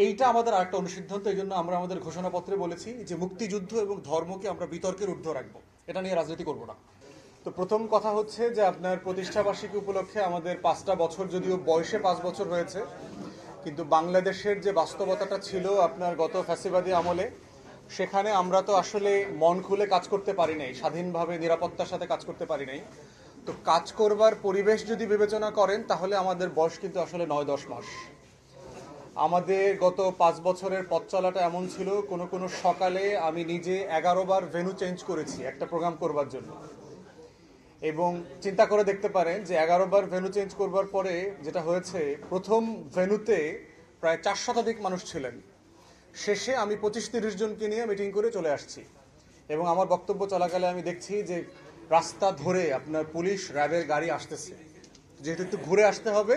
এইটা আমাদের আরেকটা অনুসিদ্ধান্ত। এই জন্য আমরা আমাদের ঘোষণাপত্রে বলেছি যে মুক্তিযুদ্ধ এবং ধর্মকে আমরা বিতর্কের ঊর্ধ্বে রাখবো, এটা নিয়ে রাজনীতি করব না। তো প্রথম কথা হচ্ছে যে আপনার প্রতিষ্ঠাবার্ষিকী উপলক্ষে আমাদের 5টা বছর, যদিও বয়সে 5 বছর হয়েছে, কিন্তু বাংলাদেশের যে বাস্তবতাটা ছিল আপনার গত ফ্যাসিবাদী আমলে, সেখানে আমরা তো আসলে মন খুলে কাজ করতে পারি নাই, স্বাধীনভাবে নিরাপত্তার সাথে কাজ করতে পারি নাই। তো কাজ করবার পরিবেশ যদি বিবেচনা করেন তাহলে আমাদের বয়স কিন্তু আসলে 9-10 মাস। আমাদের গত 5 বছরের পথ চলাটা এমন ছিল, কোনো কোনো সকালে আমি নিজে 11 বার ভেন্যু চেঞ্জ করেছি একটা প্রোগ্রাম করবার জন্য। এবং চিন্তা করে দেখতে পারেন যে 11 বার ভেন্যু চেঞ্জ করবার পরে যেটা হয়েছে, প্রথম ভেন্যুতে প্রায় 4 শতাধিক মানুষ ছিলেন, শেষে আমি 25-30 জনকে নিয়ে মিটিং করে চলে আসছি। এবং আমার বক্তব্য চলাকালে আমি দেখছি যে রাস্তা ধরে আপনার পুলিশ র্যাবের গাড়ি আসতেছে, যেহেতু একটু ঘুরে আসতে হবে,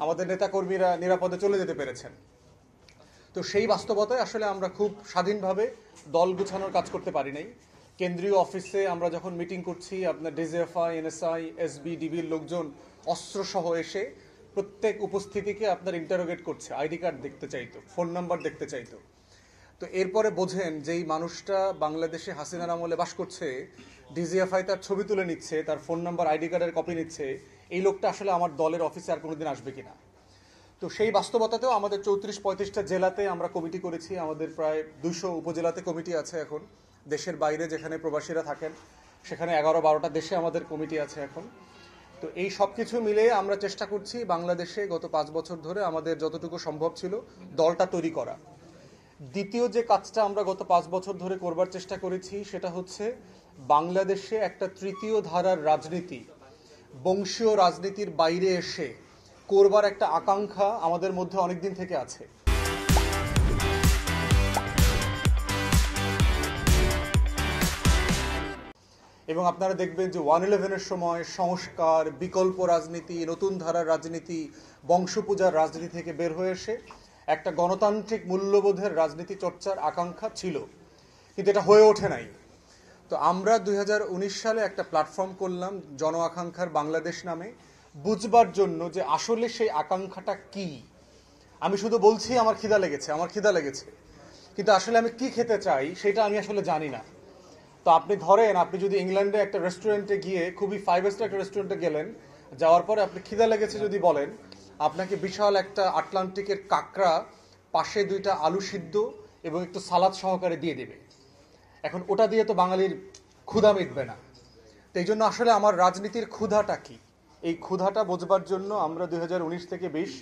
আমাদের নেতাকর্মীরা নিরাপদে চলে যেতে পেরেছেন। তো সেই বাস্তবতায় আসলে আমরা খুব স্বাধীনভাবে দল গুছানোর কাজ করতে পারি নাই। কেন্দ্রীয় অফিসে আমরা যখন মিটিং করছি, আপনার ডিজিএফআই, এনএসআই, এসবি, ডিবির লোকজন অস্ত্রসহ এসে প্রত্যেক উপস্থিতিকে আপনার ইন্টারোগেট করছে, আইডি কার্ড দেখতে চাইতো, ফোন নাম্বার দেখতে চাইতো। তো এরপরে বোঝেন যে এই মানুষটা বাংলাদেশে হাসিনার আমলে বাস করছে, ডিজিএফআই তার ছবি তুলে নিচ্ছে, তার ফোন নাম্বার, আইডি কার্ডের কপি নিচ্ছে, এই লোকটা আসলে আমার দলের অফিসে আর কোনোদিন আসবে কিনা। তো সেই বাস্তবতাতেও আমাদের 34-35টা জেলাতে আমরা কমিটি করেছি, আমাদের প্রায় 200 উপজেলাতে কমিটি আছে এখন। দেশের বাইরে যেখানে প্রবাসীরা থাকেন সেখানে 11-12টা দেশে আমাদের কমিটি আছে এখন। তো এই সব কিছু মিলে আমরা চেষ্টা করছি বাংলাদেশে গত 5 বছর ধরে আমাদের যতটুকু সম্ভব ছিল দলটা তৈরি করা। দ্বিতীয় যে কাজটা আমরা গত 5 বছর ধরে করবার চেষ্টা করেছি সেটা হচ্ছে বাংলাদেশে একটা তৃতীয় ধারার রাজনীতি, বংশীয় রাজনীতির বাইরে এসে করবার একটা আকাঙ্ক্ষা আমাদের মধ্যে অনেকদিন থেকে আছে। এবং আপনারা দেখবেন যে 111-এর সময় সংস্কার, বিকল্প রাজনীতি, নতুন ধারার রাজনীতি, বংশপূজার রাজনীতি থেকে বের হয়ে এসে একটা গণতান্ত্রিক মূল্যবোধের রাজনীতি চর্চার আকাঙ্ক্ষা ছিল, কিন্তু এটা হয়ে ওঠে নাই। তো আমরা 2019 সালে একটা প্ল্যাটফর্ম করলাম জন আকাঙ্ক্ষার বাংলাদেশ নামে, বুঝবার জন্য যে আসলে সেই আকাঙ্ক্ষাটা কি। আমি শুধু বলছি আমার খিদা লেগেছে, আমার খিদা লেগেছে, কিন্তু আসলে আমি কি খেতে চাই সেটা আমি আসলে জানি না। তো আপনি ধরেন, আপনি যদি ইংল্যান্ডে একটা রেস্টুরেন্টে গিয়ে, খুবই 5 স্টার একটা রেস্টুরেন্টে গেলেন, যাওয়ার পরে আপনি খিদা লেগেছে যদি বলেন, আপনাকে বিশাল একটা আটলান্টিকের কাঁকড়া, পাশে 2টা আলু সিদ্ধ এবং একটু সালাদ সহকারে দিয়ে দেবে। এখন ওটা দিয়ে তো বাঙালির ক্ষুধা মিটবে না। তো এই জন্য আসলে আমার রাজনীতির ক্ষুধাটা কি, এই ক্ষুধাটা বোঝবার জন্য আমরা 2019 থেকে 20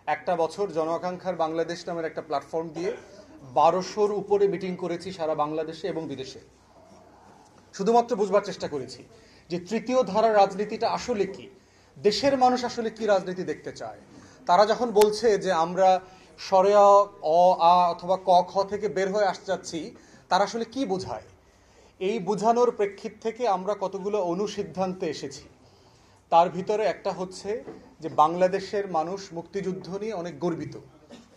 একটা বছর জন আকাঙ্ক্ষার বাংলাদেশ নামের একটা প্ল্যাটফর্ম দিয়ে 1200-র উপরে মিটিং করেছি সারা বাংলাদেশে এবং বিদেশে। শুধুমাত্র বুঝবার চেষ্টা করেছি যে তৃতীয় ধারার রাজনীতিটা আসলে কি, দেশের মানুষ আসলে কি রাজনীতি দেখতে চায়। তারা যখন বলছে যে আমরা সরেয়া অ আ অথবা ক খ থেকে বের হয়ে আসতে যাচ্ছি, তারা আসলে কি বোঝায়। এই বোঝানোর প্রেক্ষিত থেকে আমরা কতগুলো অনুসিদ্ধান্তে এসেছি। তার ভিতরে একটা হচ্ছে যে বাংলাদেশের মানুষ মুক্তিযুদ্ধ নিয়ে অনেক গর্বিত,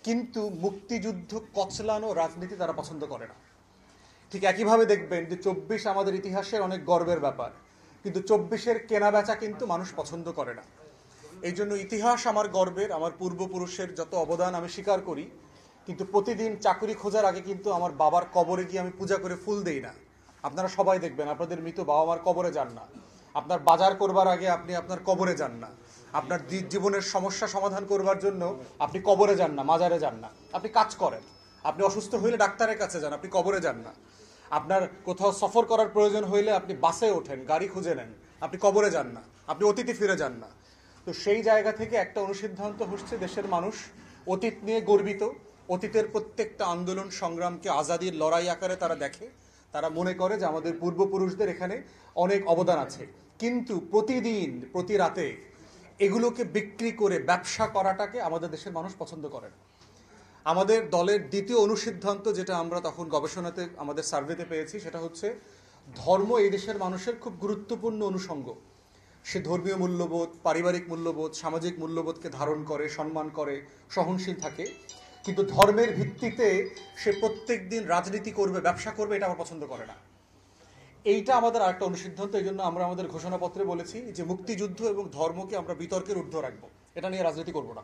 কিন্তু মুক্তিযুদ্ধ কচলানো রাজনীতি তারা পছন্দ করে না। ঠিক একইভাবে দেখবেন যে 24 আমাদের ইতিহাসের অনেক গর্বের ব্যাপার, কিন্তু 24-এর কেনা বেচা কিন্তু মানুষ পছন্দ করে না। এই জন্য ইতিহাস আমার গর্বের, আমার পূর্বপুরুষের যত অবদান আমি স্বীকার করি, কিন্তু প্রতিদিন চাকরি খোঁজার আগে কিন্তু আমার বাবার কবরে গিয়ে আমি পূজা করে ফুল দেই না। আপনারা সবাই দেখবেন আপনাদের মৃত বাবা মার কবরে যান না, আপনার বাজার করবার আগে আপনি আপনার কবরে যান না, আপনার জীবনের সমস্যা সমাধান করবার জন্য আপনি কবরে যান না, মাজারে যান না। আপনি কাজ করেন, আপনি অসুস্থ হইলে ডাক্তারের কাছে যান, আপনি কবরে যান না। আপনার কোথাও সফর করার প্রয়োজন হইলে আপনি বাসে ওঠেন, গাড়ি খুঁজে নেন, আপনি কবরে যান না, আপনি অতীতে ফিরে যান না। তো সেই জায়গা থেকে একটা অনুসিদ্ধান্ত হচ্ছে দেশের মানুষ অতীত নিয়ে গর্বিত, অতীতের প্রত্যেকটা আন্দোলন সংগ্রামকে আজাদির লড়াই আকারে তারা দেখে, তারা মনে করে যে আমাদের পূর্বপুরুষদের এখানে অনেক অবদান আছে। কিন্তু প্রতিদিন প্রতি রাতে এগুলোকে বিক্রি করে ব্যবসা করাটাকে আমাদের দেশের মানুষ পছন্দ করে না। আমাদের দলের দ্বিতীয় অনুসিদ্ধান্ত, যেটা আমরা তখন গবেষণাতে আমাদের সার্ভেতে পেয়েছি, সেটা হচ্ছে ধর্ম এই দেশের মানুষের খুব গুরুত্বপূর্ণ অনুষঙ্গ। সে ধর্মীয় মূল্যবোধ, পারিবারিক মূল্যবোধ, সামাজিক মূল্যবোধকে ধারণ করে, সম্মান করে, সহনশীল থাকে, কিন্তু ধর্মের ভিত্তিতে সে প্রত্যেক দিন রাজনীতি করবে, ব্যবসা করবে, এটা আমার পছন্দ করে না। এইটা আমাদের আরেকটা অনুসিদ্ধান্ত। এই জন্য আমরা আমাদের ঘোষণাপত্রে বলেছি যে মুক্তিযুদ্ধ এবং ধর্মকে আমরা বিতর্কের ঊর্ধ্বে রাখবো, এটা নিয়ে রাজনীতি করব না।